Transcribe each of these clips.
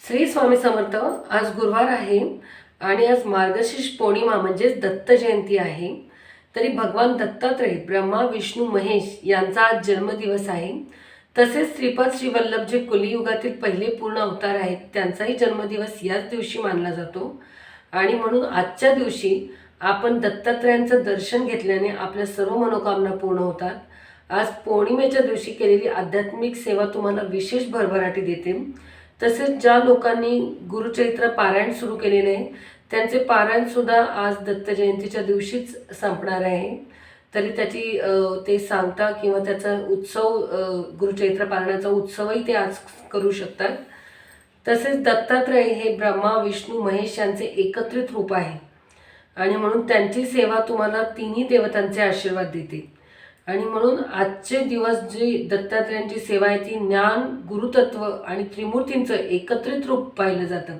श्री स्वामी समर्थ. आज गुरुवार आहे आणि आज मार्गशीर्ष पौर्णिमा म्हणजेच दत्त जयंती आहे. तरी भगवान दत्तात्रय ब्रह्मा विष्णू महेश यांचा आज जन्मदिवस आहे. तसेच श्रीपाद श्रीवल्लभ जे कलियुगातील पहिले पूर्ण अवतार आहेत त्यांचाही जन्मदिवस याच दिवशी मानला जातो. आणि म्हणून आजच्या दिवशी आपण दत्तात्रयांचं दर्शन घेतल्याने आपल्या सर्व मनोकामना पूर्ण होतात. आज पौर्णिमेच्या दिवशी केलेली आध्यात्मिक सेवा तुम्हाला विशेष भरभराटी देते. तसेच ज्या लोकांनी गुरुचरित्र पारायण सुरू केलेले आहे त्यांचे पारायणसुद्धा आज दत्त जयंतीच्या दिवशीच संपणार आहे. तरी त्याची ते सांगता किंवा त्याचा उत्सव गुरुचरित्र पारायणाचा उत्सवही ते आज करू शकतात. तसेच दत्तात्रय हे ब्रह्मा विष्णू महेश यांचे एकत्रित रूप आहे आणि म्हणून त्यांची सेवा तुम्हाला तिन्ही देवतांचे आशीर्वाद देते. आणि म्हणून आजचे दिवस जी दत्तात्रयांची सेवा आहे ती ज्ञान गुरुतत्व आणि त्रिमूर्तींचं एकत्रित रूप पाहिलं जातं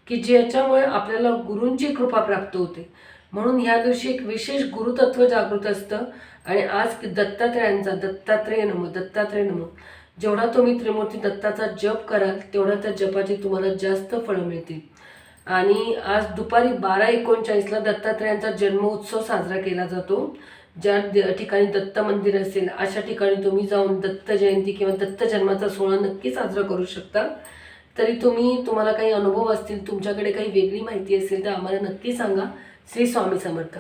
की ज्याच्यामुळे आपल्याला गुरूंची कृपा प्राप्त होते. म्हणून ह्या दिवशी एक विशेष गुरुतत्व जागृत असतं. आणि आज दत्तात्रयांचा दत्तात्रेय नमः जेवढा तुम्ही त्रिमूर्ती दत्ताचा जप कराल तेवढा त्या जपाची तुम्हाला जास्त फळं मिळतील. आणि आज दुपारी 12:39ला दत्तात्रयांचा जन्मोत्सव साजरा केला जातो. ज्या ठिकाणी दत्त मंदिर असेल अशा ठिकाणी तुम्ही जाऊन दत्त जयंती किंवा दत्त जन्माचा सोहळा नक्की साजरा करू शकता. तरी तुम्हाला काही अनुभव असतील, तुमच्याकडे काही वेगळी माहिती असेल तर आम्हाला नक्की सांगा. श्री स्वामी समर्थ.